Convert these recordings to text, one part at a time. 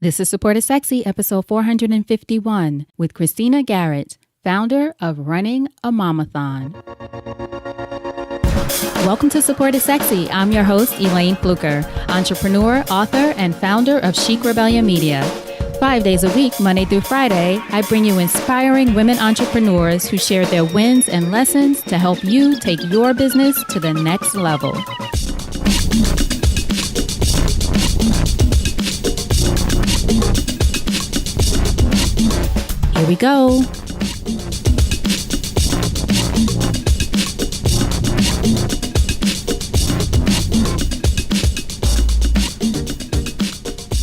This is Support is Sexy, episode 451, with Christina Garrett, founder of Running a Momathon. Welcome to Support is Sexy. I'm your host, Elaine Fluker, entrepreneur, author, and founder of Chic Rebellion Media. 5 days a week, Monday through Friday, I bring you inspiring women entrepreneurs who share their wins and lessons to help you take your business to the next level. Here we go.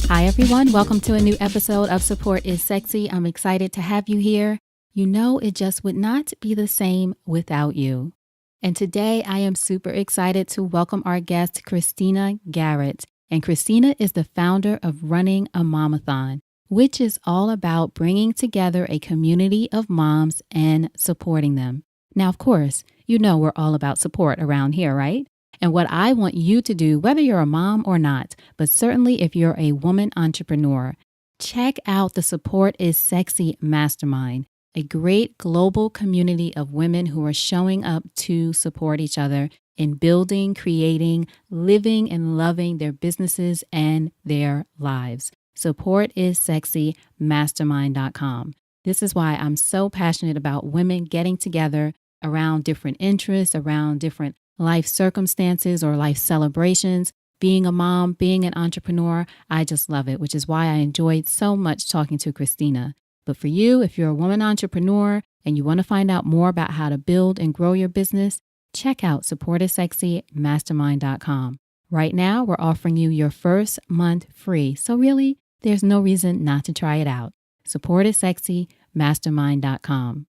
Hi, everyone. Welcome to a new episode of Support is Sexy. I'm excited to have you here. You know, it just would not be the same without you. And today I am super excited to welcome our guest, Christina Garrett. And Christina is the founder of Running a Momathon, which is all about bringing together a community of moms and supporting them. Now, of course, you know we're all about support around here, right? And what I want you to do, whether you're a mom or not, but certainly if you're a woman entrepreneur, check out the Support is Sexy Mastermind, a great global community of women who are showing up to support each other in building, creating, living, and loving their businesses and their lives. SupportIsSexyMastermind.com. This is why I'm so passionate about women getting together around different interests, around different life circumstances or life celebrations. Being a mom, being an entrepreneur, I just love it, which is why I enjoyed so much talking to Christina. But for you, if you're a woman entrepreneur and you want to find out more about how to build and grow your business, check out SupportIsSexyMastermind.com. Right now, we're offering you your first month free. So really, there's no reason not to try it out. SupportIsSexyMastermind.com.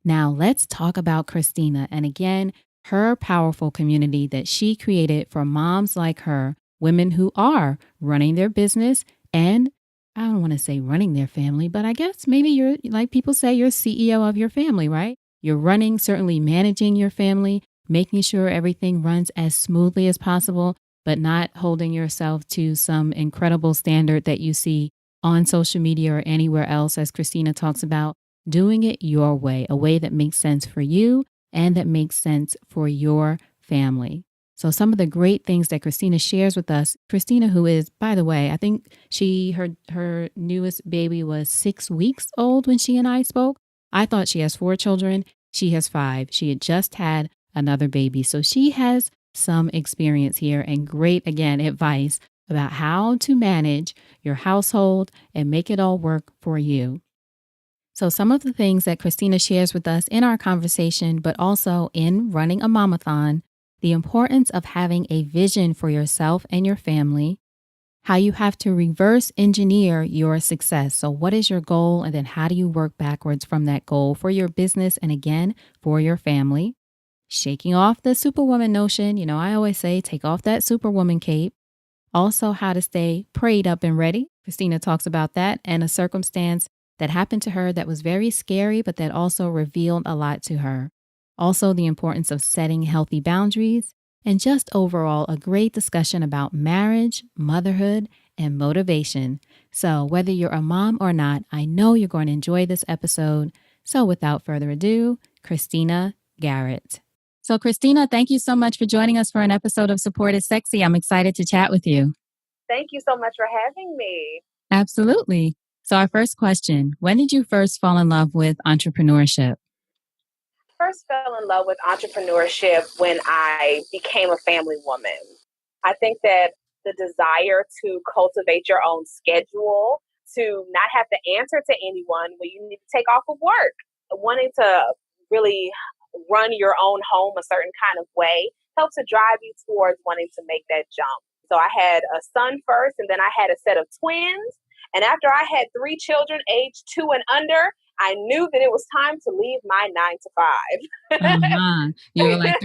Now, let's talk about Christina. And again, her powerful community that she created for moms like her, women who are running their business and I don't want to say running their family, but I guess maybe you're, like people say, you're CEO of your family, right? You're running, certainly managing your family, making sure everything runs as smoothly as possible, but not holding yourself to some incredible standard that you see on social media or anywhere else, as Christina talks about, doing it your way, a way that makes sense for you and that makes sense for your family. So some of the great things that Christina shares with us, Christina, who is, by the way, I think her newest baby was 6 weeks old when she and I spoke. I thought she has 4 children. She has 5. She had just had another baby. So she has some experience here and great, again, advice about how to manage your household and make it all work for you. So some of the things that Christina shares with us in our conversation, but also in Running a Momathon, the importance of having a vision for yourself and your family, how you have to reverse engineer your success. So what is your goal? And then how do you work backwards from that goal for your business and again, for your family? Shaking off the superwoman notion. You know, I always say, take off that superwoman cape. Also, how to stay prayed up and ready. Christina talks about that and a circumstance that happened to her that was very scary, but that also revealed a lot to her. Also, the importance of setting healthy boundaries, and just overall a great discussion about marriage, motherhood, and motivation. So whether you're a mom or not, I know you're going to enjoy this episode. So without further ado, Christina Garrett. So Christina, thank you so much for joining us for an episode of Support is Sexy. I'm excited to chat with you. Thank you so much for having me. Absolutely. So our first question, when did you first fall in love with entrepreneurship? First fell in love with entrepreneurship when I became a family woman. I think that the desire to cultivate your own schedule, to not have to answer to anyone when you need to take off of work, wanting to really run your own home a certain kind of way helps to drive you towards wanting to make that jump. So I had a son first, and then I had a set of twins. And after I had 3 children aged 2 and under, I knew that it was time to leave my 9 to 5. You were like,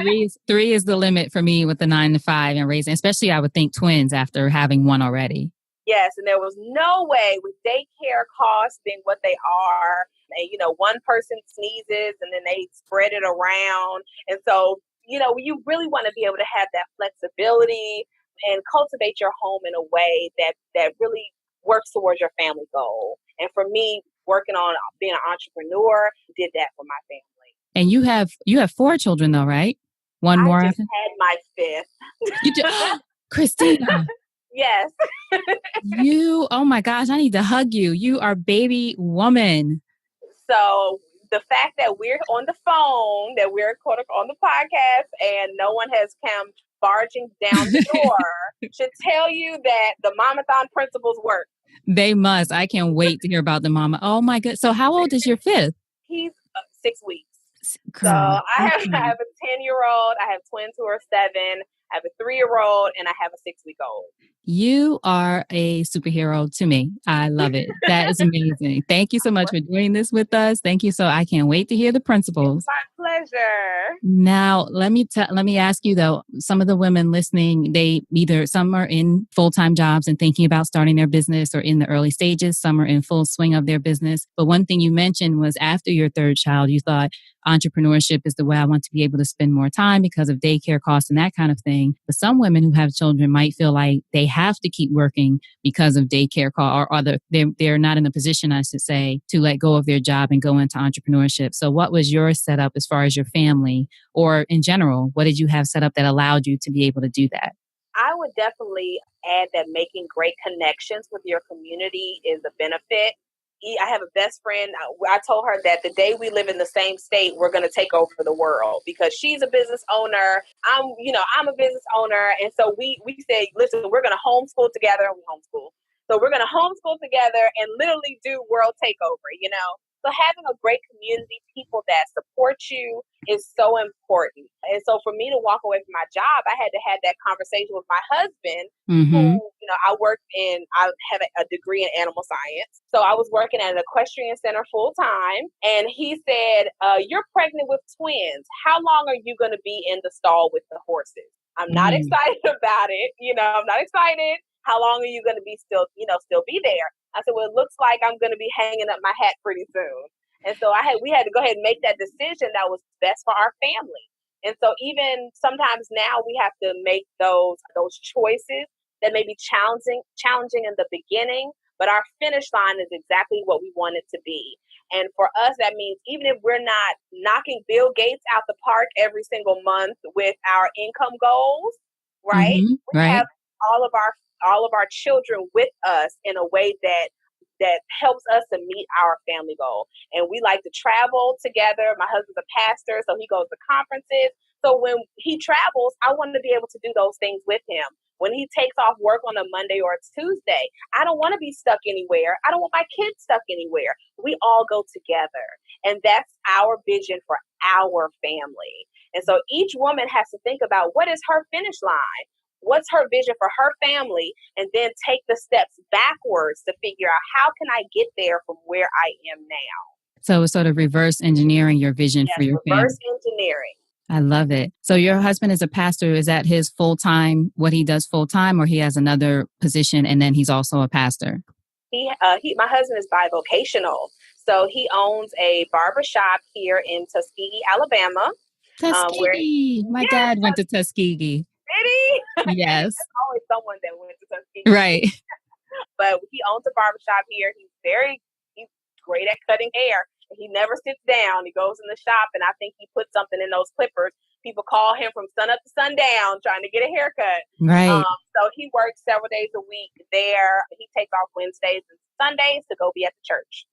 three is the limit for me with the 9 to 5 and raising, especially I would think twins after having one already. Yes, and there was no way with daycare costs being what they are, and one person sneezes and then they spread it around. And so, you really want to be able to have that flexibility and cultivate your home in a way that really works towards your family goal. And for me, working on being an entrepreneur did that for my family. And you have 4 children though, right? One I more just after? had my 5th. You do, Christina, Yes. oh my gosh, I need to hug you. You are baby woman. So the fact that we're on the phone, that we're on the podcast, and no one has come barging down the door should tell you that the momathon principles work. They must. I can't wait to hear about the mama. Oh my god. So how old is your 5th? He's 6 weeks. Girl, So I have okay. a 10-year-old, I have twins who are 7, I have a 3-year-old, and I have a 6-week-old. You are a superhero to me. I love it. That is amazing. Thank you so much for doing this with us. Thank you. So I can't wait to hear the principles. My pleasure. Now, let me ask you though, some of the women listening, some are in full-time jobs and thinking about starting their business or in the early stages, some are in full swing of their business. But one thing you mentioned was after your 3rd child, you thought entrepreneurship is the way I want to be able to spend more time because of daycare costs and that kind of thing. But some women who have children might feel like they have to keep working because of daycare costs, or they're not in a position, I should say, to let go of their job and go into entrepreneurship. So what was your setup as far as your family, or in general, what did you have set up that allowed you to be able to do that? I would definitely add that making great connections with your community is a benefit. I have a best friend. I told her that the day we live in the same state, we're going to take over the world because she's a business owner. I'm a business owner. And so we said, listen, we're going to homeschool together. We homeschool. So we're going to homeschool together and literally do world takeover. So having a great community, people that support you is so important. And so for me to walk away from my job, I had to have that conversation with my husband, who, I have a degree in animal science. So I was working at an equestrian center full time. And he said, you're pregnant with twins. How long are you going to be in the stall with the horses? I'm not excited about it. I'm not excited. How long are you going to be still be there? I said, well, it looks like I'm going to be hanging up my hat pretty soon. And so we had to go ahead and make that decision that was best for our family. And so even sometimes now we have to make those choices that may be challenging in the beginning, but our finish line is exactly what we want it to be. And for us, that means even if we're not knocking Bill Gates out the park every single month with our income goals, right? We have all of our children with us in a way that helps us to meet our family goal. And we like to travel together. My husband's a pastor, so he goes to conferences. So when he travels, I want to be able to do those things with him. When he takes off work on a Monday or a Tuesday, I don't want to be stuck anywhere. I don't want my kids stuck anywhere. We all go together. And that's our vision for our family. And so each woman has to think about what is her finish line? What's her vision for her family? And then take the steps backwards to figure out how can I get there from where I am now. So it's sort of reverse engineering your vision for your family. Reverse engineering. I love it. So your husband is a pastor. Is that his full-time, what he does full-time, or he has another position and then he's also a pastor? My husband is bivocational. So he owns a barbershop here in Tuskegee, Alabama. Tuskegee. My dad went to Tuskegee. Did he? Yes. There's always someone that went to Tuskegee. Right. But he owns a barbershop here. He's great at cutting hair. He never sits down. He goes in the shop, and I think he put something in those clippers. People call him from sun up to sundown trying to get a haircut. Right. So he works several days a week there. He takes off Wednesdays and Sundays to go be at the church.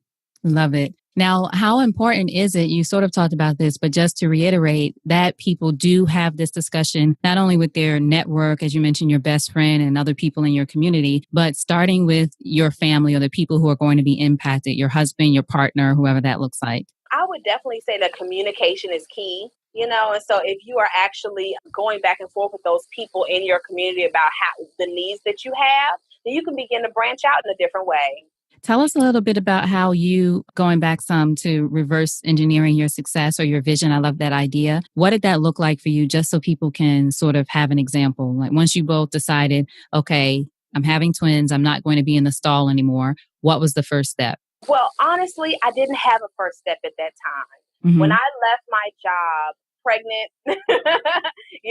Love it. Now, how important is it? You sort of talked about this, but just to reiterate that people do have this discussion, not only with their network, as you mentioned, your best friend and other people in your community, but starting with your family or the people who are going to be impacted, your husband, your partner, whoever that looks like. I would definitely say that communication is key. And so if you are actually going back and forth with those people in your community about the needs that you have, then you can begin to branch out in a different way. Tell us a little bit about how you, going back some to reverse engineering your success or your vision. I love that idea. What did that look like for you, just so people can sort of have an example? Like once you both decided, okay, I'm having twins, I'm not going to be in the stall anymore. What was the first step? Well, honestly, I didn't have a first step at that time. Mm-hmm. When I left my job pregnant,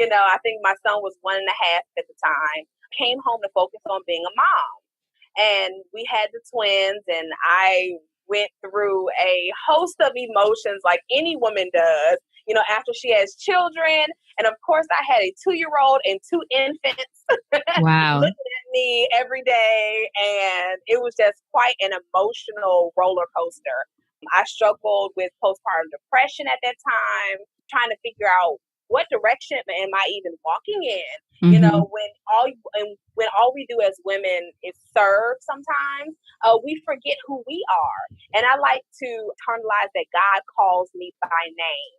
I think my son was 1.5 at the time, came home to focus on being a mom. and we had the twins, and I went through a host of emotions like any woman does, after she has children. And of course, I had a 2-year-old and 2 infants Wow. looking at me every day. And it was just quite an emotional roller coaster. I struggled with postpartum depression at that time, trying to figure out what direction am I even walking in? Mm-hmm. When all we do as women is serve sometimes, we forget who we are. And I like to internalize that God calls me by name.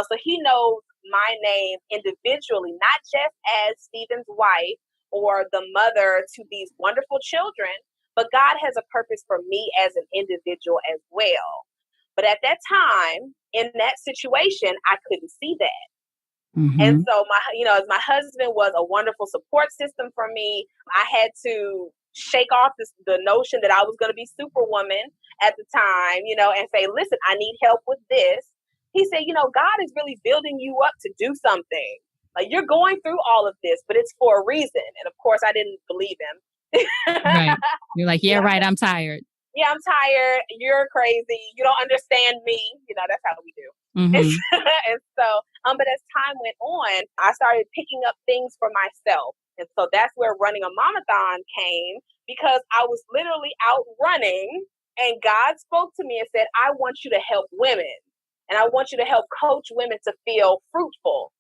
So he knows my name individually, not just as Stephen's wife or the mother to these wonderful children, but God has a purpose for me as an individual as well. But at that time, in that situation, I couldn't see that. And Mm-hmm. so as my husband was a wonderful support system for me, I had to shake off the notion that I was going to be superwoman at the time, and say, listen, I need help with this. He said, God is really building you up to do something. Like, you're going through all of this, but it's for a reason. And of course, I didn't believe him. Right. You're like, yeah, right. I'm tired. Yeah, I'm tired. You're crazy. You don't understand me. That's how we do. Mm-hmm. And so, but as time went on, I started picking up things for myself. And so that's where running a momathon came, because I was literally out running and God spoke to me and said, I want you to help women, and I want you to help coach women to feel fruitful.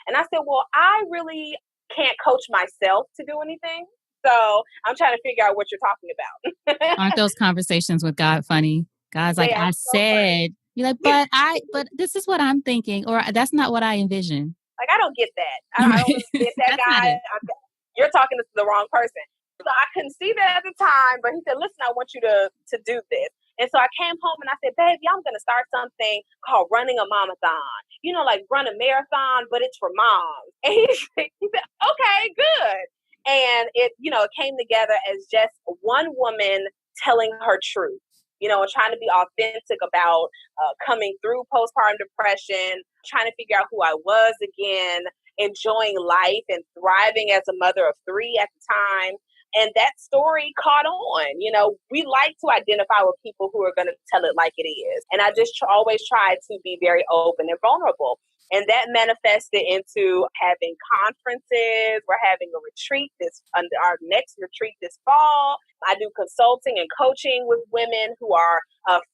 And I said, well, I really can't coach myself to do anything. So I'm trying to figure out what you're talking about. Aren't those conversations with God funny? God's like, They are I so funny. said, you're like, but this is what I'm thinking, or that's not what I envision. Like, I don't get that. I don't Right. really get that, That's not guy. it. You're talking to the wrong person. So I couldn't see that at the time, but he said, listen, I want you to do this. And so I came home and I said, baby, I'm going to start something called running a momathon. Like run a marathon, but it's for moms. And he said, okay, good. And it came together as just one woman telling her truth, and trying to be authentic about coming through postpartum depression, trying to figure out who I was again, enjoying life and thriving as a mother of 3 at the time. And that story caught on. We like to identify with people who are going to tell it like it is. And I just always try to be very open and vulnerable. And that manifested into having conferences. We're having a retreat our next retreat this fall. I do consulting and coaching with women who are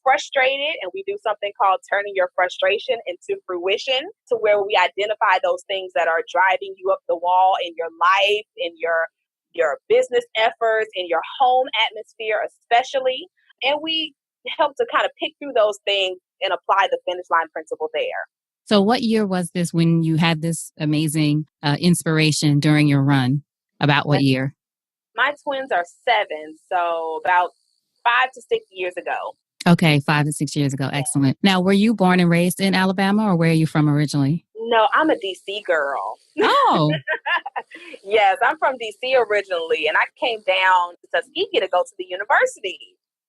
frustrated, and we do something called turning your frustration into fruition, to where we identify those things that are driving you up the wall in your life, in your business efforts, in your home atmosphere, especially. And we help to kind of pick through those things and apply the finish line principle there. So what year was this when you had this amazing inspiration during your run? About what year? My twins are 7, so about 5 to 6 years ago. Okay, 5 to 6 years ago. Excellent. Now, were you born and raised in Alabama, or where are you from originally? No, I'm a DC girl. Oh, Yes, I'm from DC originally, and I came down to Tuskegee to go to the university.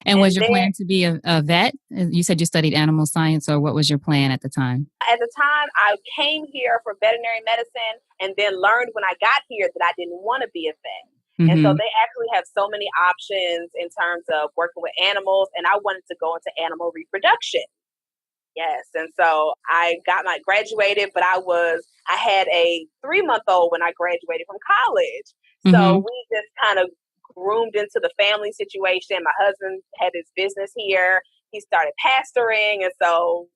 and was And your then plan to be a vet? You said you studied animal science, or what was your plan at the time? at the time, I came here for veterinary medicine, and then learned when I got here that I didn't want to be a vet. And so Mm-hmm. they actually have so many options in terms of working with animals, and I wanted to go into animal reproduction. Yes, and so I graduated, but I had a 3-month-old when I graduated from college. Mm-hmm. So we just kind of groomed into the family situation. My husband had his business here. He started pastoring, and so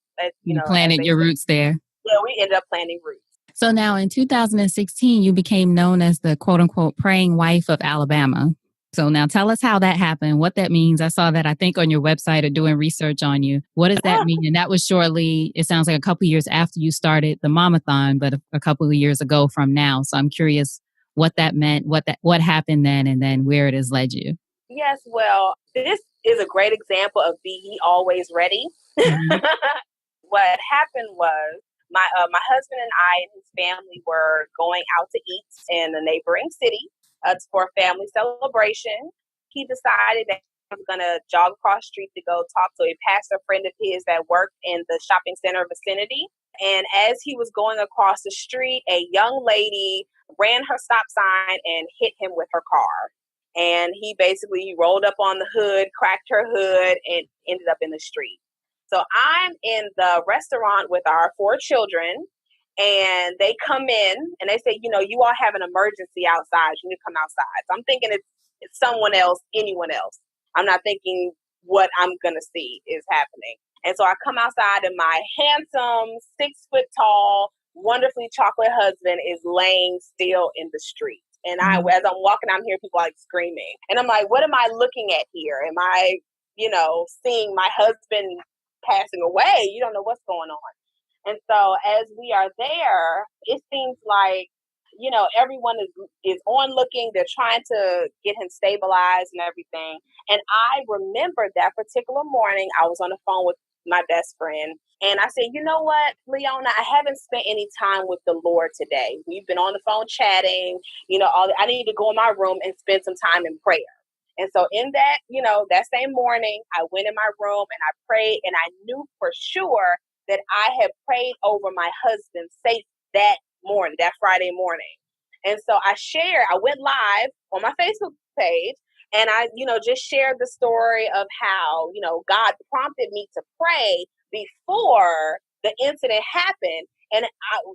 You as planted they your say, roots there. yeah, we ended up planting roots. So now in 2016, you became known as the quote unquote praying wife of Alabama. So now tell us how that happened, what that means. I saw that, I think, on your website or doing research on you. What does that mean? And that was shortly, it sounds like a couple of years after you started the Momathon, but a couple of years ago from now. So I'm curious what that meant, what happened then, and then where it has led you. Yes, well, this is a great example of be ye always ready. Mm-hmm. What happened was my husband and I and his family were going out to eat in a neighboring city for a family celebration. He decided that he was going to jog across the street to go talk to a pastor friend of his that worked in the shopping center vicinity. And as he was going across the street, a young lady ran her stop sign and hit him with her car. And he rolled up on the hood, cracked her hood, and ended up in the street. So I'm in the restaurant with our 4 children, and they come in and they say, you all have an emergency outside. You need to come outside. So I'm thinking it's someone else, anyone else. I'm not thinking what I'm going to see is happening. And so I come outside, and my handsome, 6 foot tall, wonderfully chocolate husband is laying still in the street. And as I'm walking, I'm hearing people like screaming. And I'm like, what am I looking at here? Am I, seeing my husband passing away? You don't know what's going on. And so as we are there, it seems like, everyone is on looking. They're trying to get him stabilized and everything. And I remember that particular morning, I was on the phone with my best friend. And I said, you know what, Leona, I haven't spent any time with the Lord today. We've been on the phone chatting, I need to go in my room and spend some time in prayer. And so in that, that same morning, I went in my room and I prayed, and I knew for sure that I had prayed over my husband's safe that morning, that Friday morning. And so I went live on my Facebook page, and I, just shared the story of how, God prompted me to pray before the incident happened. And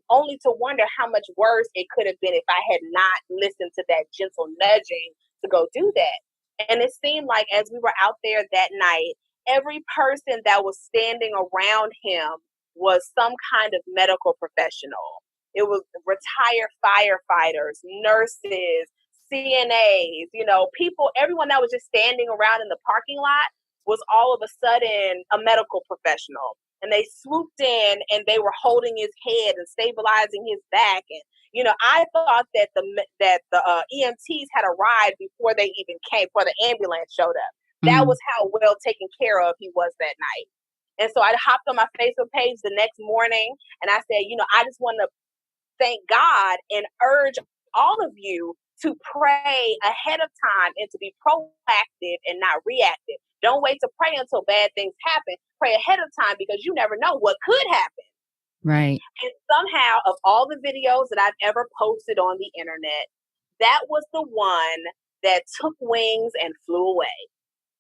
only to wonder how much worse it could have been if I had not listened to that gentle nudging to go do that. And it seemed like as we were out there that night, every person that was standing around him was some kind of medical professional. It was retired firefighters, nurses, CNAs, people, everyone that was just standing around in the parking lot was all of a sudden a medical professional. And they swooped in and they were holding his head and stabilizing his back. And, I thought that the EMTs had arrived before they even came, before the ambulance showed up. That was how well taken care of he was that night. And so I hopped on my Facebook page the next morning and I said, I just want to thank God and urge all of you to pray ahead of time and to be proactive and not reactive. Don't wait to pray until bad things happen. Pray ahead of time, because you never know what could happen. Right. And somehow, of all the videos that I've ever posted on the internet, that was the one that took wings and flew away.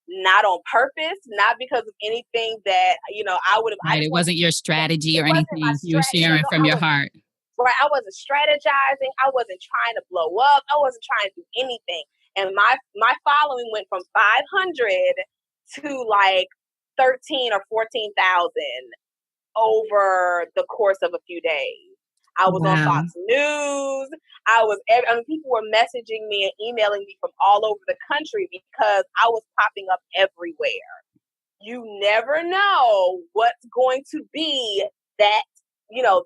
Not on purpose, not because of anything that, I would have. Right. It wasn't your strategy or wasn't my anything. You were sharing no, from your heart. Right. I wasn't strategizing. I wasn't trying to blow up. I wasn't trying to do anything. And my following went from 500 to like 13 or 14,000 over the course of a few days. I was on Fox News. People were messaging me and emailing me from all over the country because I was popping up everywhere. You never know what's going to be that,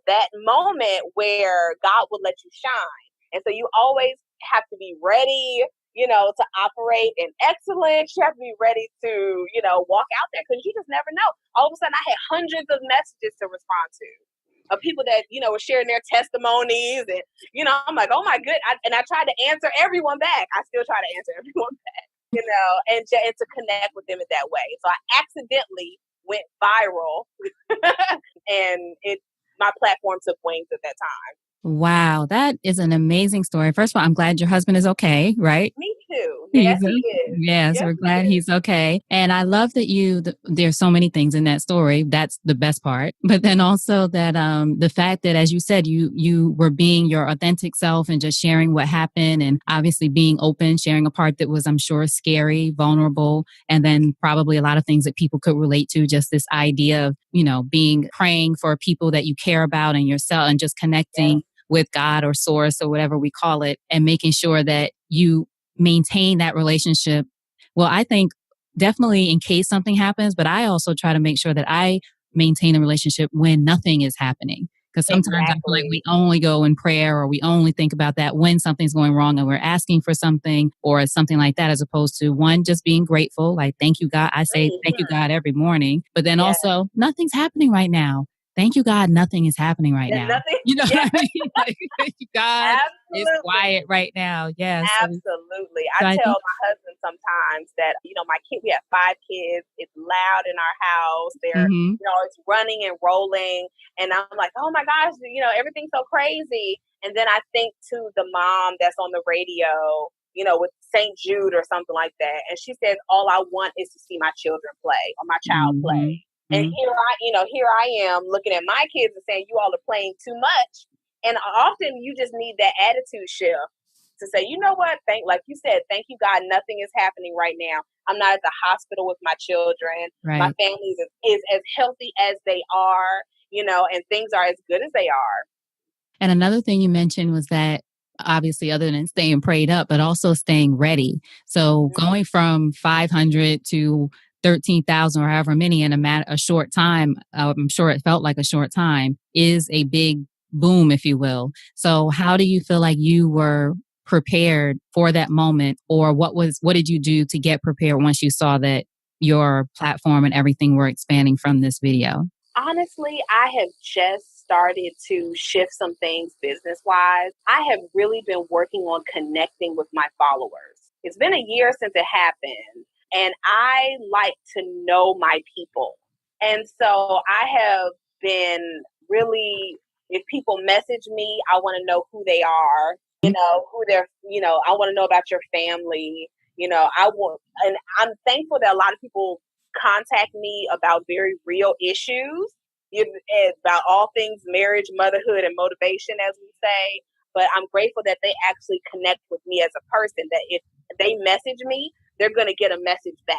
that moment where God will let you shine. And so you always have to be ready, to operate in excellence. You have to be ready to, walk out there, because you just never know. All of a sudden I had hundreds of messages to respond to of people that, were sharing their testimonies. And, I'm like, oh my good. And I tried to answer everyone back. I still try to answer everyone back. And to connect with them in that way. So I accidentally went viral and my platform took wings at that time. Wow, that is an amazing story. First of all, I'm glad your husband is okay, right? Me too. Yes, he is. Yes, we're glad he's okay. And I love that there's so many things in that story. That's the best part. But then also that the fact that, as you said, you were being your authentic self and just sharing what happened, and obviously being open, sharing a part that was, I'm sure, scary, vulnerable, and then probably a lot of things that people could relate to. Just this idea of, praying for people that you care about and yourself, and just connecting with God or source or whatever we call it, and making sure that you maintain that relationship. Well, I think definitely in case something happens, but I also try to make sure that I maintain a relationship when nothing is happening. Because sometimes I feel like we only go in prayer, or we only think about that when something's going wrong and we're asking for something or something like that, as opposed to one, just being grateful. Like, thank you, God. I say thank you, God, every morning. But then also, nothing's happening right now. Thank you, God, nothing is happening right now. You know what I mean? Like, thank you, God, it's quiet right now. Yes. Absolutely. I tell my husband sometimes that, we have 5 kids. It's loud in our house. They're, it's running and rolling. And I'm like, oh my gosh, everything's so crazy. And then I think to the mom that's on the radio, with St. Jude or something like that. And she says, all I want is to see my children play or my child play. Mm-hmm. And here I am looking at my kids and saying, you all are playing too much. And often you just need that attitude shift to say, you know what, like you said, thank you, God, nothing is happening right now. I'm not at the hospital with my children. My Right. family is as healthy as they are, and things are as good as they are. And another thing you mentioned was that obviously, other than staying prayed up, but also staying ready. So going from 500 to 13,000 or however many in a short time, I'm sure it felt like a short time, is a big boom, if you will. So how do you feel like you were prepared for that moment, or what did you do to get prepared once you saw that your platform and everything were expanding from this video? Honestly, I have just started to shift some things business wise. I have really been working on connecting with my followers. It's been a year since it happened, and I like to know my people. And so I have been really, if people message me, I want to know who they are, who they're, I want to know about your family. I want, and I'm thankful that a lot of people contact me about very real issues, about all things marriage, motherhood, and motivation, as we say. But I'm grateful that they actually connect with me as a person, that if they message me, they're going to get a message back.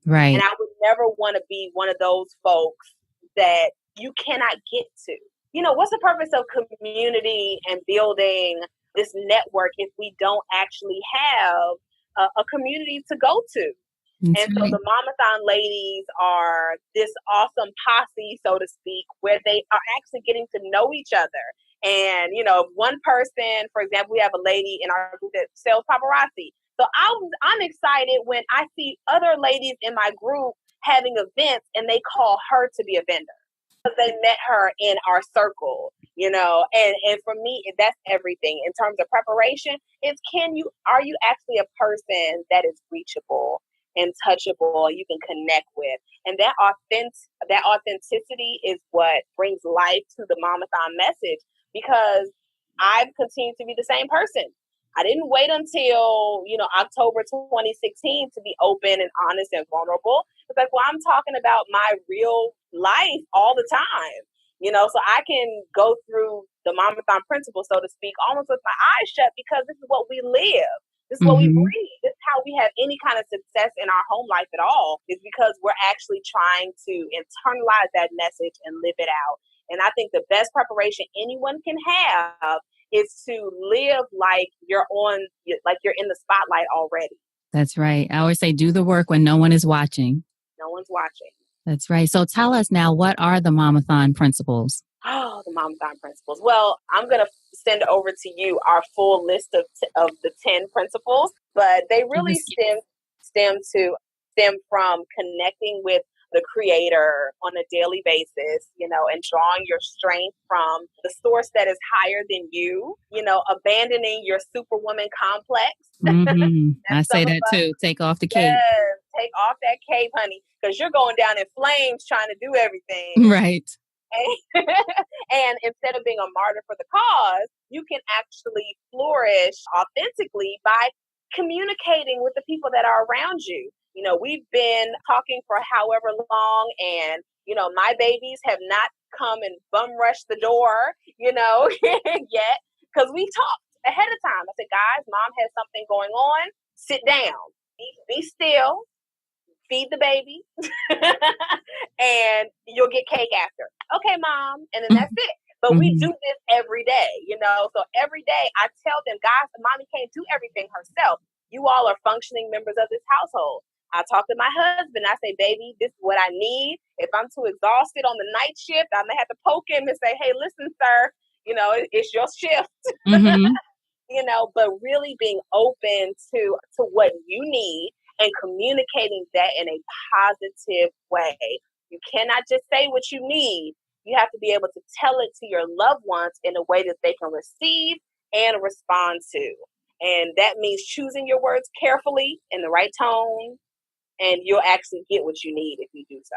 And Right. I would never want to be one of those folks that you cannot get to. What's the purpose of community and building this network if we don't actually have a community to go to? That's And so right. the momathon ladies are this awesome posse, so to speak, where they are actually getting to know each other. And, one person, for example, we have a lady in our group that sells paparazzi. So I'm excited when I see other ladies in my group having events and they call her to be a vendor because they met her in our circle, and for me, that's everything in terms of preparation. It's are you actually a person that is reachable and touchable you can connect with? And that authenticity is what brings life to the momathon message, because I've continued to be the same person. I didn't wait until, October 2016 to be open and honest and vulnerable. It's like, well, I'm talking about my real life all the time, so I can go through the momathon principle, so to speak, almost with my eyes shut, because this is what we live. This is what we Mm-hmm. breathe. This is how we have any kind of success in our home life at all, is because we're actually trying to internalize that message and live it out. And I think the best preparation anyone can have is to live like you're in the spotlight already. That's right. I always say do the work when no one is watching. No one's watching. That's right. So tell us now, what are the Momathon principles? Oh, the momathon principles. Well, I'm going to send over to you our full list of the 10 principles, but they really stem from connecting with the creator on a daily basis, and drawing your strength from the source that is higher than you, abandoning your superwoman complex. Mm-hmm. I And some say of that us, too. Take off the cape. yes, take off that cape, honey, because you're going down in flames trying to do everything. Right. And instead of being a martyr for the cause, you can actually flourish authentically by communicating with the people that are around you. We've been talking for however long, and, my babies have not come and bum rushed the door, yet, because we talked ahead of time. I said, guys, mom has something going on. Sit down, be still, feed the baby, and you'll get cake after. Okay, mom. And then that's it. But we Mm-hmm. do this every day, So every day I tell them, guys, mommy can't do everything herself. You all are functioning members of this household. I talk to my husband. I say, baby, this is what I need. If I'm too exhausted on the night shift, I may have to poke him and say, hey, listen, sir, it's your shift. Mm-hmm. But really being open to what you need and communicating that in a positive way. You cannot just say what you need. You have to be able to tell it to your loved ones in a way that they can receive and respond to. And that means choosing your words carefully in the right tone, and you'll actually get what you need if you do so.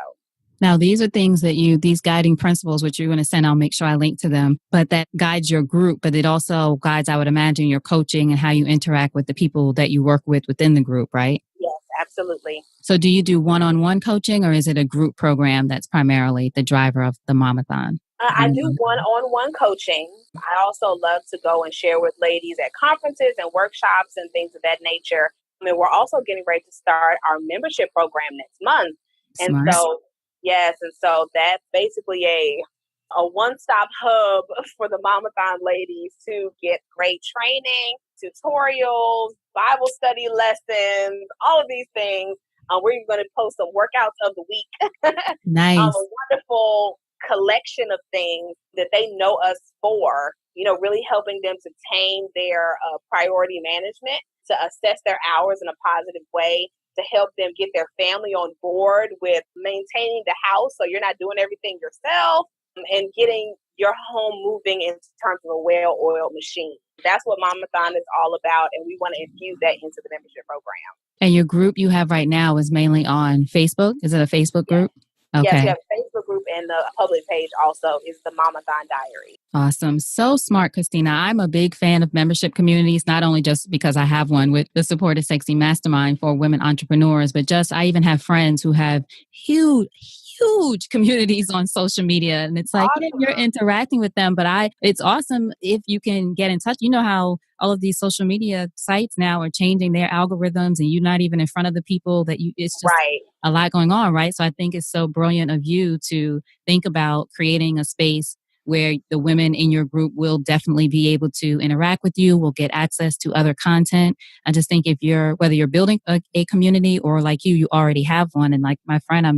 Now, these are things that these guiding principles, which you're going to send, I'll make sure I link to them, but that guides your group, but it also guides, I would imagine, your coaching and how you interact with the people that you work with within the group, right? Yes, absolutely. So do you do one-on-one coaching, or is it a group program that's primarily the driver of the momathon? I do one-on-one coaching. I also love to go and share with ladies at conferences and workshops and things of that nature. I mean, we're also getting ready to start our membership program next month. And Smart. so, yes, and so that's basically a one-stop hub for the Momathon ladies to get great training, tutorials, Bible study lessons, all of these things. We're going to post some workouts of the week. Nice. A wonderful collection of things that they know us for, really helping them to tame their priority management, to assess their hours in a positive way, to help them get their family on board with maintaining the house so you're not doing everything yourself, and getting your home moving in terms of a well-oiled machine. That's what Momathon is all about, and we want to infuse that into the membership program. And your group you have right now is mainly on Facebook? Is it a Facebook group? Yes. Okay. Yes, we have a Facebook group, and the public page also is the Momathon Diary. Awesome. So smart, Christina. I'm a big fan of membership communities, not only just because I have one with the Support is Sexy Mastermind for women entrepreneurs, but just I even have friends who have huge communities on social media. And it's like, yeah, you're interacting with them, but it's awesome if you can get in touch. You know how all of these social media sites now are changing their algorithms and you're not even in front of the people it's just right. A lot going on, right? So I think it's so brilliant of you to think about creating a space where the women in your group will definitely be able to interact with you, will get access to other content. I just think whether you're building a community or like you already have one. And like my friend, I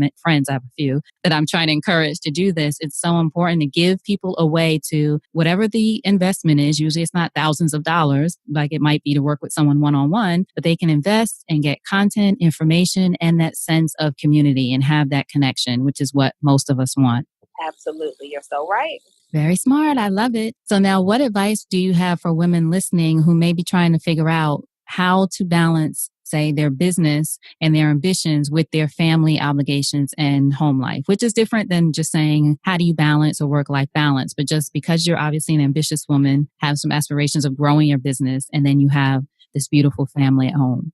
have a few that I'm trying to encourage to do this. It's so important to give people a way to whatever the investment is. Usually it's not thousands of dollars, like it might be to work with someone one-on-one, but they can invest and get content, information, and that sense of community and have that connection, which is what most of us want. Absolutely. You're so right. Very smart. I love it. So now what advice do you have for women listening who may be trying to figure out how to balance, say, their business and their ambitions with their family obligations and home life, which is different than just saying, how do you balance or work-life balance? But just because you're obviously an ambitious woman, have some aspirations of growing your business, and then you have this beautiful family at home.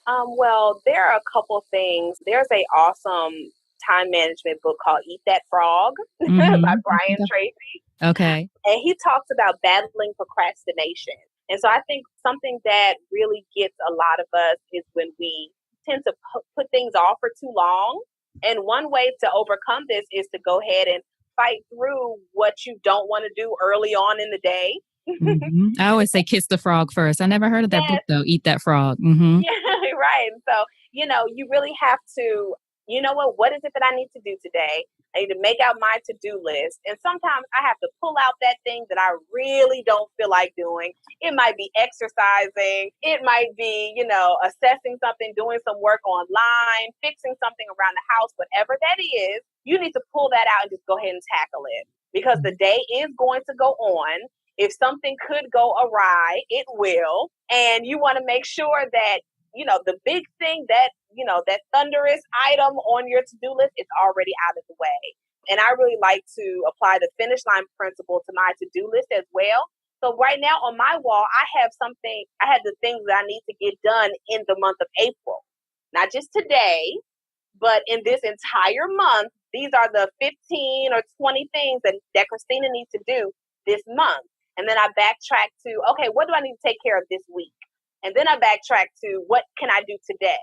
Well, there are a couple things. There's a awesome time management book called Eat That Frog by Brian Tracy. Okay. And he talks about battling procrastination. And so I think something that really gets a lot of us is when we tend to put things off for too long. And one way to overcome this is to go ahead and fight through what you don't want to do early on in the day. I always say kiss the frog first. I never heard of that book though. Eat That Frog. Yeah, right. So, you really have to, what is it that I need to do today? I need to make out my to-do list. And sometimes I have to pull out that thing that I really don't feel like doing. It might be exercising. It might be, assessing something, doing some work online, fixing something around the house, whatever that is, you need to pull that out and just go ahead and tackle it, because the day is going to go on. If something could go awry, it will. And you want to make sure that, the big thing that, that thunderous item on your to-do list is already out of the way. And I really like to apply the finish line principle to my to-do list as well. So right now on my wall, I have the things that I need to get done in the month of April. Not just today, but in this entire month, these are the 15 or 20 things that Christina needs to do this month. And then I backtrack to, okay, what do I need to take care of this week? And then I backtrack to, what can I do today?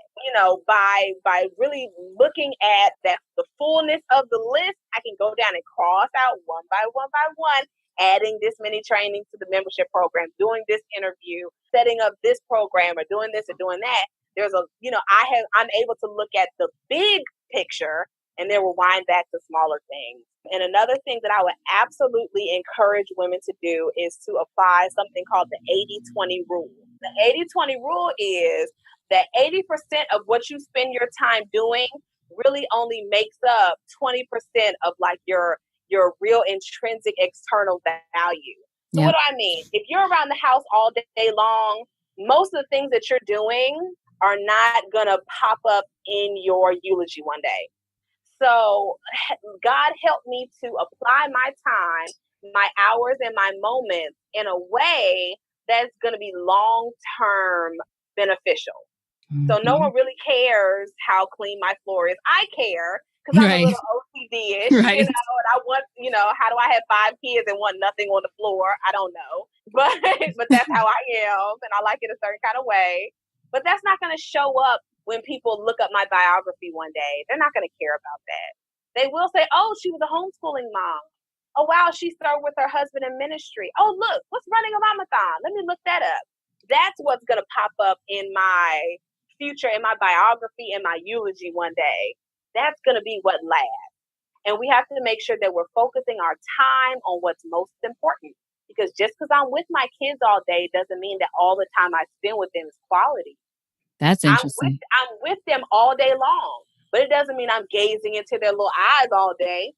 By really looking at the fullness of the list, I can go down and cross out one by one, adding this many trainings to the membership program, doing this interview, setting up this program, or doing this or doing that. I'm able to look at the big picture and then rewind back to smaller things. And another thing that I would absolutely encourage women to do is to apply something called the 80-20 rule. The 80-20 rule is that 80% of what you spend your time doing really only makes up 20% of like your real intrinsic external value. So what do I mean? If you're around the house all day long, most of the things that you're doing are not going to pop up in your eulogy one day. So God helped me to apply my time, my hours, and my moments in a way that's going to be long term beneficial. So no Mm-hmm. one really cares how clean my floor is. I care because I'm a Right. little OCD-ish, Right. and I want, how do I have 5 kids and want nothing on the floor? I don't know. But but that's how I am, and I like it a certain kind of way. But that's not going to show up when people look up my biography one day. They're not going to care about that. They will say, "Oh, she was a homeschooling mom. Oh, wow, she started with her husband in ministry. Oh, look, what's running a momathon? Let me look that up." That's what's going to pop up in my future, in my biography, in my eulogy one day. That's going to be what lasts. And we have to make sure that we're focusing our time on what's most important. Because just because I'm with my kids all day doesn't mean that all the time I spend with them is quality. That's interesting. I'm with them all day long, but it doesn't mean I'm gazing into their little eyes all day.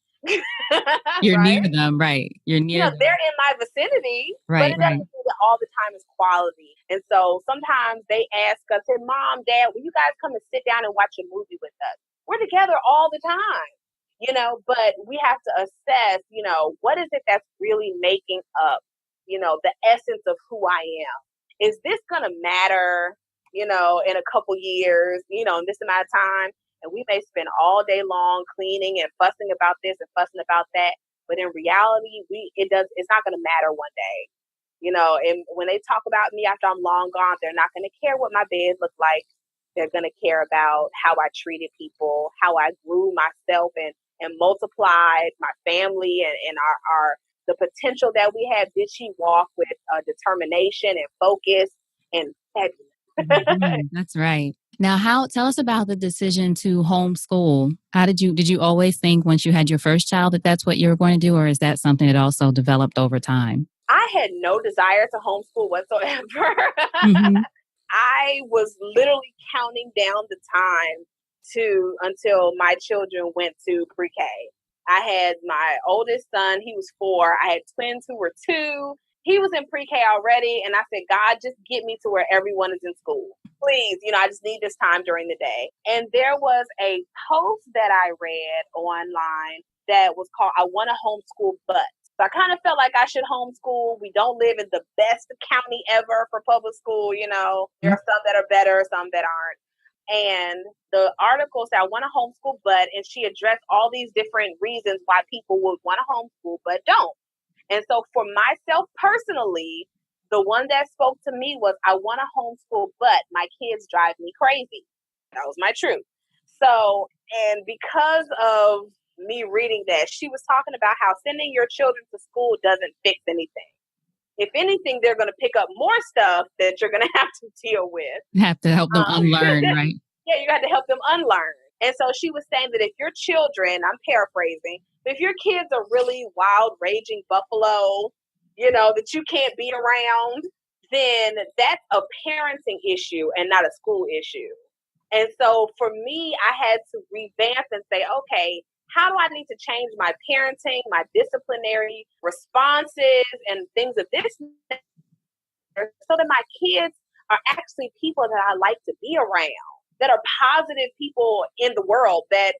You're near Right? them, right? You're near them, They're in my vicinity, but right? it Right. doesn't mean that all the time is quality. And so sometimes they ask us, "Hey, Mom, Dad, will you guys come and sit down and watch a movie with us?" We're together all the time, but we have to assess, what is it that's really making up, the essence of who I am? Is this going to matter, in a couple years, in this amount of time? And we may spend all day long cleaning and fussing about this and fussing about that. But in reality, it's not going to matter one day. And when they talk about me after I'm long gone, they're not going to care what my bed looked like. They're going to care about how I treated people, how I grew myself and multiplied my family and our the potential that we had. Did she walk with determination and focus and Mhm. That's right. Now, tell us about the decision to homeschool. Did you always think once you had your first child that that's what you were going to do, or is that something that also developed over time? I had no desire to homeschool whatsoever. Hmm. I was literally counting down the time to until my children went to pre-K. I had my oldest son, he was 4. I had twins who were 2. He was in pre-K already, and I said, "God, just get me to where everyone is in school. Please, I just need this time during the day." And there was a post that I read online that was called "I Want to Homeschool But." So I kind of felt like I should homeschool. We don't live in the best county ever for public school. There are some that are better, some that aren't. And the article said, "I want to homeschool, but," and she addressed all these different reasons why people would want to homeschool, but don't. And so for myself personally, the one that spoke to me was, "I want to homeschool, but my kids drive me crazy." That was my truth. So, and because of me reading that, she was talking about how sending your children to school doesn't fix anything. If anything, they're going to pick up more stuff that you're going to have to deal with. You have to help them Um, unlearn, right? yeah, you got to help them unlearn. And so she was saying that if your children, I'm paraphrasing, but if your kids are really wild, raging buffalo, that you can't be around, then that's a parenting issue and not a school issue. And so for me, I had to revamp and say, okay, how do I need to change my parenting, my disciplinary responses, and things of this nature so that my kids are actually people that I like to be around, that are positive people in the world, that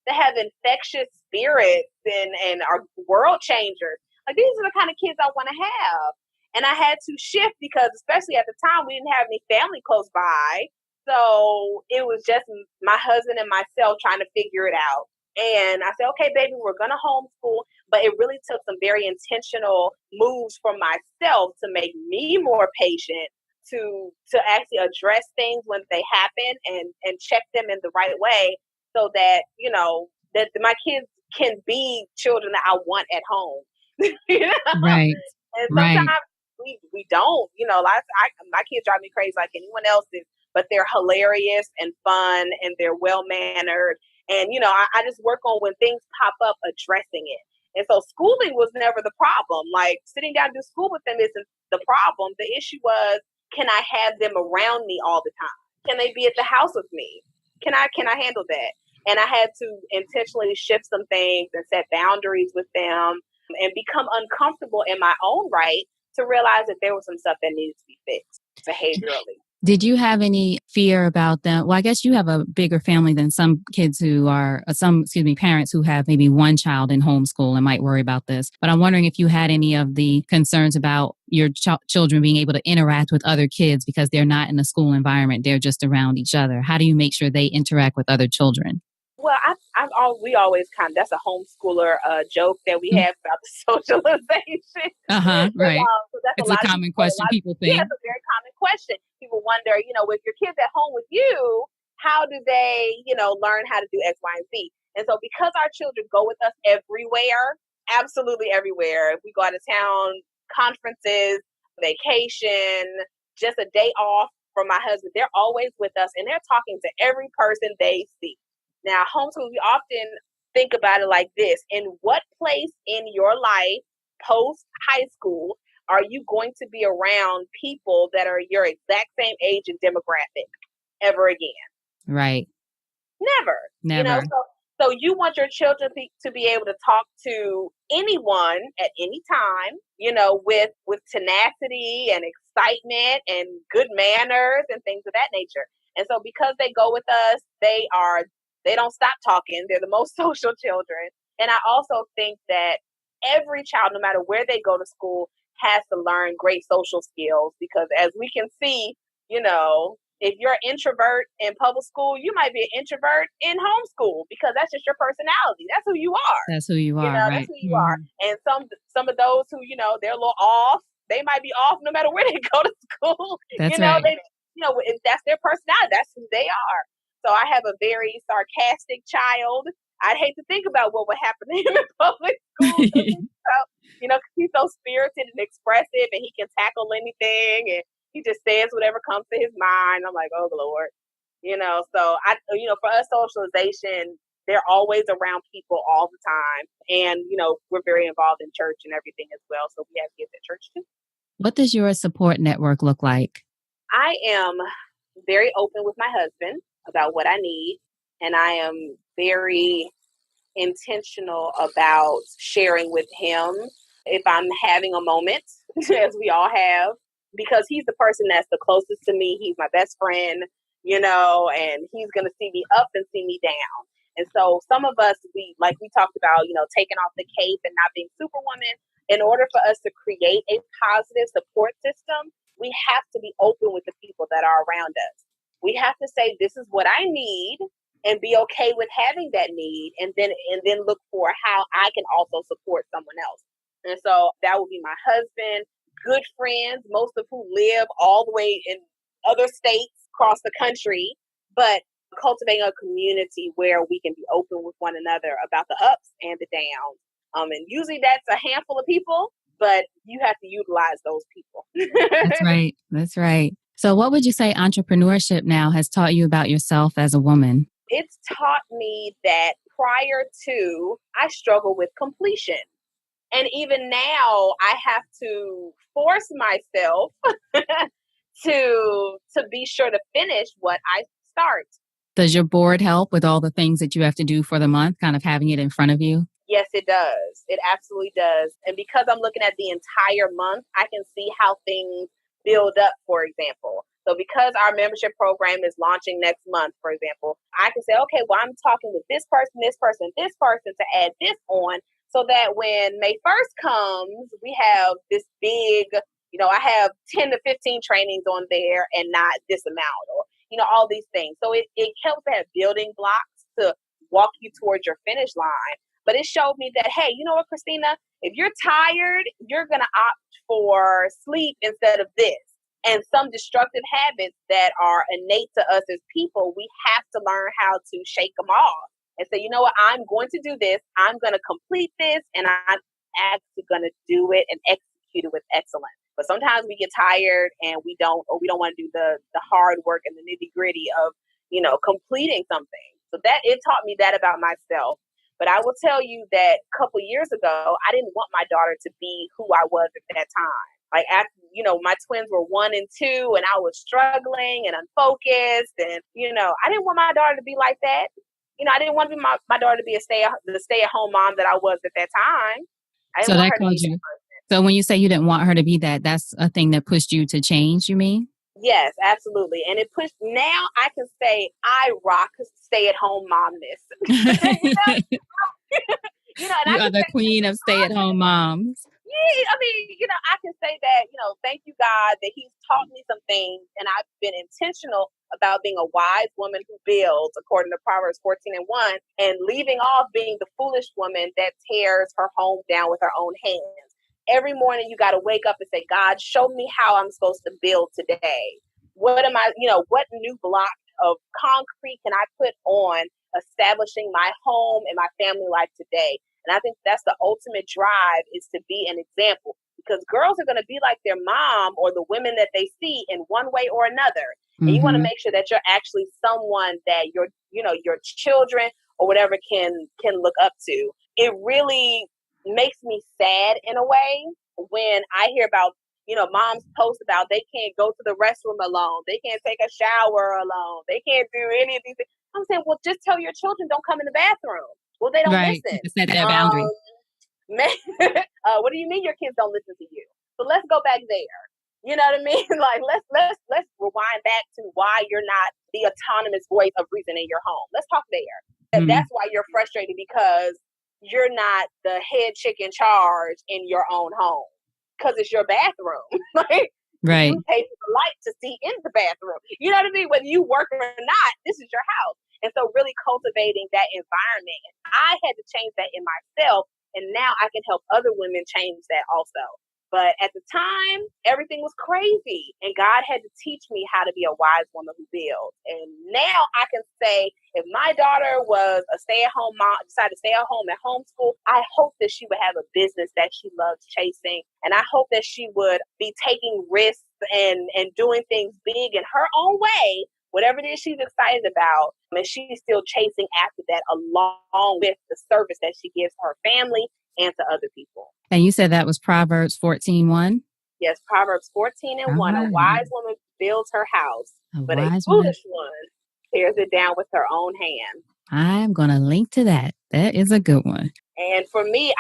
have infectious spirits and are world changers. Like, these are the kind of kids I want to have. And I had to shift because, especially at the time, we didn't have any family close by. So it was just my husband and myself trying to figure it out. And I said, "Okay, baby, we're going to homeschool." But it really took some very intentional moves for myself to make me more patient, to actually address things when they happen and check them in the right way so that, that my kids can be children that I want at home. you know? Right. And Right. sometimes we don't, my kids drive me crazy like anyone else's, but they're hilarious and fun and they're well mannered. And, I just work on when things pop up, addressing it. And so schooling was never the problem. Like, sitting down to do school with them isn't the problem. The issue was, can I have them around me all the time? Can they be at the house with me? Can I handle that? And I had to intentionally shift some things and set boundaries with them and become uncomfortable in my own right to realize that there was some stuff that needed to be fixed behaviorally. Did you have any fear about them? Well, I guess you have a bigger family than some kids who are, parents who have maybe one child in homeschool and might worry about this. But I'm wondering if you had any of the concerns about your children being able to interact with other kids because they're not in a school environment. They're just around each other. How do you make sure they interact with other children? Well, we always that's a homeschooler joke that we have about the socialization. Uh-huh, right. So that's a It's a lot of common people, question people yeah, think. it's a very common question. People wonder, with your kids at home with you, how do they, learn how to do X, Y, and Z? And so because our children go with us everywhere, absolutely everywhere, if we go out of town, conferences, vacation, just a day off from my husband, they're always with us and they're talking to every person they see. Now, homeschool, we often think about it like this. In what place in your life, post high school, are you going to be around people that are your exact same age and demographic ever again? Right. Never. Never. So you want your children to be able to talk to anyone at any time, with tenacity and excitement and good manners and things of that nature. And so because they go with us, they don't stop talking. They're the most social children. And I also think that every child, no matter where they go to school, has to learn great social skills because as we can see, if you're an introvert in public school, you might be an introvert in homeschool because that's just your personality. That's who you are. That's who you are, That's right? who you are. And some of those who, they're a little off, they might be off no matter where they go to school. That's right. They, if that's their personality, that's who they are. So I have a very sarcastic child. I'd hate to think about what would happen to him in public school. Because he's so spirited and expressive and he can tackle anything and he just says whatever comes to his mind. I'm like, oh Lord. So for us socialization, they're always around people all the time. And, we're very involved in church and everything as well. So we have kids at church too. What does your support network look like? I am very open with my husband about what I need. And I am very intentional about sharing with him if I'm having a moment, as we all have, because he's the person that's the closest to me. He's my best friend, and he's going to see me up and see me down. And so some of us, we talked about, taking off the cape and not being superwoman. In order for us to create a positive support system, we have to be open with the people that are around us. We have to say, this is what I need and be okay with having that need and then look for how I can also support someone else. And so that would be my husband, good friends, most of who live all the way in other states across the country, but cultivating a community where we can be open with one another about the ups and the downs. And usually that's a handful of people, but you have to utilize those people. That's right. That's right. So what would you say entrepreneurship now has taught you about yourself as a woman? It's taught me that prior to, I struggle with completion. And even now, I have to force myself to be sure to finish what I start. Does your board help with all the things that you have to do for the month, kind of having it in front of you? Yes, it does. It absolutely does. And because I'm looking at the entire month, I can see how things build up, for example. So because our membership program is launching next month, for example, I can say, okay, well, I'm talking with this person to add this on so that when May 1st comes, we have this big, I have 10 to 15 trainings on there and not this amount or, all these things. So it helps to have building blocks to walk you towards your finish line. But it showed me that, hey, you know what, Christina, if you're tired, you're going to opt for sleep instead of this. And some destructive habits that are innate to us as people, we have to learn how to shake them off and say, you know what, I'm going to do this. I'm going to complete this and I'm actually going to do it and execute it with excellence. But sometimes we get tired and we don't want to do the hard work and the nitty gritty of, completing something. So that it taught me that about myself. But I will tell you that a couple years ago, I didn't want my daughter to be who I was at that time. Like after, my twins were 1 and 2 and I was struggling and unfocused and, I didn't want my daughter to be like that. I didn't want to be my daughter to be the stay-at-home mom that I was at that time. I didn't want her to be that person. So when you say you didn't want her to be that, that's a thing that pushed you to change, you mean? Yes, absolutely. And it pushed, now I can say I rock stay at home momness. And I You are can the say queen of stay at home moms. yeah, I mean, I can say that, thank you, God, that He's taught me some things, and I've been intentional about being a wise woman who builds, according to Proverbs 14 and 1, and leaving off being the foolish woman that tears her home down with her own hands. Every morning, you got to wake up and say, God, show me how I'm supposed to build today. What new block of concrete can I put on establishing my home and my family life today? And I think that's the ultimate drive, is to be an example, because girls are going to be like their mom or the women that they see in one way or another. And you want to Mm-hmm. make sure that you're actually someone that your children or whatever can look up to. It really makes me sad in a way when I hear about, moms post about they can't go to the restroom alone. They can't take a shower alone. They can't do any of these things. I'm saying, well, just tell your children don't come in the bathroom. Well, they don't Right. listen. To set that Um, boundary. what do you mean your kids don't listen to you? So let's go back there. You know what I mean? Like let's rewind back to why you're not the autonomous voice of reason in your home. Let's talk there. Mm. That's why you're frustrated, because you're not the head chick in charge in your own home, because it's your bathroom. Like, Right. you pay for the light to see in the bathroom. You know what I mean? Whether you work or not, this is your house. And so really cultivating that environment. I had to change that in myself, and now I can help other women change that also. But at the time, everything was crazy. And God had to teach me how to be a wise woman who builds. And now I can say, if my daughter was a stay-at-home mom, decided to stay at home and homeschool, I hope that she would have a business that she loves chasing. And I hope that she would be taking risks and doing things big in her own way, whatever it is she's excited about. And she's still chasing after that, along with the service that she gives her family and to other people. And you said that was Proverbs 14:1? Yes, Proverbs 14 and All 1. A right. wise woman builds her house, A but a wise woman. foolish one tears it down with her own hand. I'm going to link to that. That is a good one. And for me,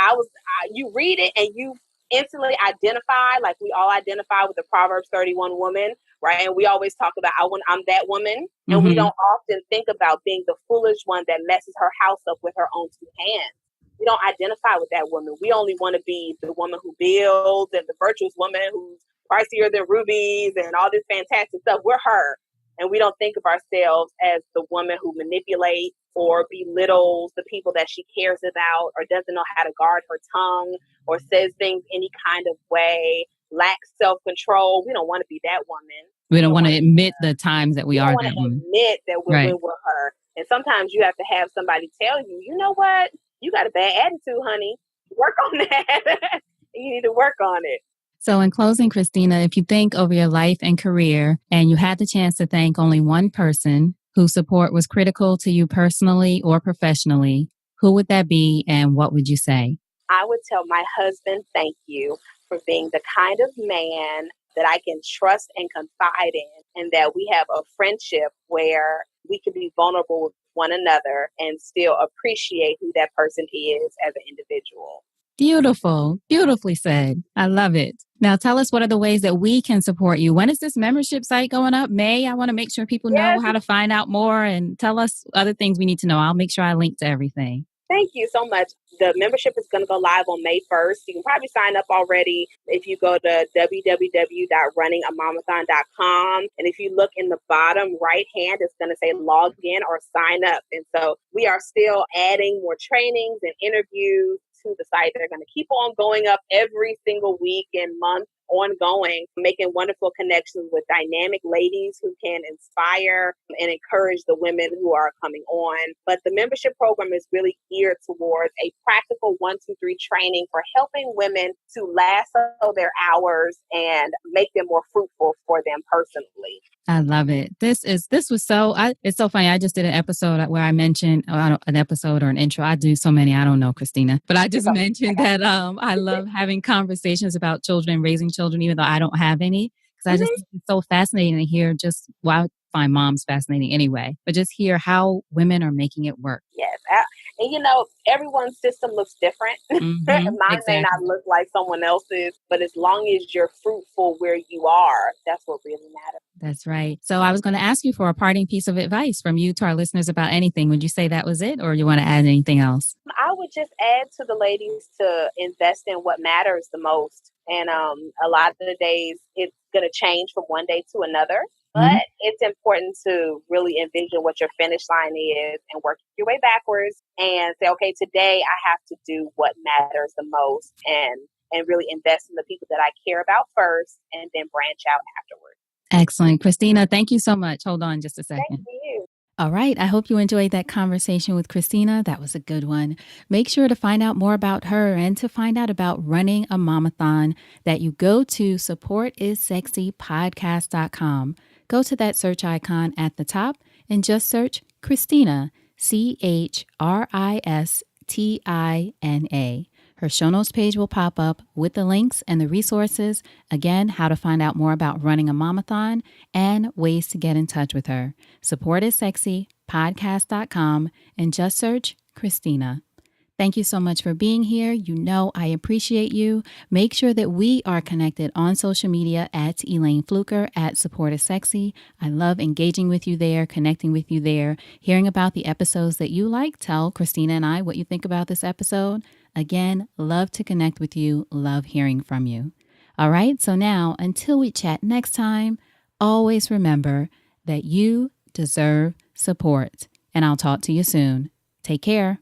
you read it and you instantly identify, like we all identify with the Proverbs 31 woman, right? And we always talk about, I'm that woman. And we Mm-hmm. don't often think about being the foolish one that messes her house up with her own two hands. We don't identify with that woman. We only want to be the woman who builds and the virtuous woman who's pricier than rubies and all this fantastic stuff. We're her. And we don't think of ourselves as the woman who manipulates or belittles the people that she cares about, or doesn't know how to guard her tongue, or says things any kind of way, lacks self-control. We don't want to be that woman. We don't want to admit the times that we don't are want that to woman. admit that we're Right. her. And sometimes you have to have somebody tell you, you know what? You got a bad attitude, honey. Work on that. You need to work on it. So in closing, Christina, if you think over your life and career and you had the chance to thank only one person whose support was critical to you personally or professionally, who would that be and what would you say? I would tell my husband, thank you for being the kind of man that I can trust and confide in, and that we have a friendship where we can be vulnerable with one another and still appreciate who that person is as an individual. Beautiful. Beautifully said. I love it. Now tell us, what are the ways that we can support you? When is this membership site going up? May, I want to make sure people know how to find out more, and tell us other things we need to know. I'll make sure I link to everything. Thank you so much. The membership is going to go live on May 1st. You can probably sign up already if you go to www.runningamomathon.com. And if you look in the bottom right hand, it's going to say log in or sign up. And so we are still adding more trainings and interviews to the site. They're going to keep on going up every single week and month, ongoing, making wonderful connections with dynamic ladies who can inspire and encourage the women who are coming on. But the membership program is really geared towards a practical 1, 2, 3 training for helping women to lasso their hours and make them more fruitful for them personally. I love it. It's so funny. I just did an episode where I mentioned an episode or an intro. I do so many, I don't know, Christina, but I just mentioned that I love having conversations about children and raising children, even though I don't have any, because I just think it's so fascinating to hear I find moms fascinating anyway, but just hear how women are making it work. Yes. And everyone's system looks different. Mm-hmm. Mine may not Exactly. look like someone else's, but as long as you're fruitful where you are, that's what really matters. That's right. So I was going to ask you for a parting piece of advice from you to our listeners about anything. Would you say that was it, or you want to add anything else? I would just add to the ladies to invest in what matters the most. And a lot of the days it's going to change from one day to another. Mm-hmm. But it's important to really envision what your finish line is and work your way backwards and say, okay, today I have to do what matters the most and really invest in the people that I care about first and then branch out afterwards. Excellent. Christina, thank you so much. Hold on just a Thank second. you. All right. I hope you enjoyed that conversation with Christina. That was a good one. Make sure to find out more about her and to find out about running a momathon that you go to supportissexypodcast.com. Go to that search icon at the top and just search Christina, Christina. Her show notes page will pop up with the links and the resources. Again, how to find out more about running a momathon and ways to get in touch with her. Supportissexypodcast.com and just search Christina. Thank you so much for being here. You know I appreciate you. Make sure that we are connected on social media at Elaine Fluker at Support is Sexy. I love engaging with you there, connecting with you there, hearing about the episodes that you like. Tell Christina and I what you think about this episode. Again, love to connect with you. Love hearing from you. All right. So now, until we chat next time, always remember that you deserve support. And I'll talk to you soon. Take care.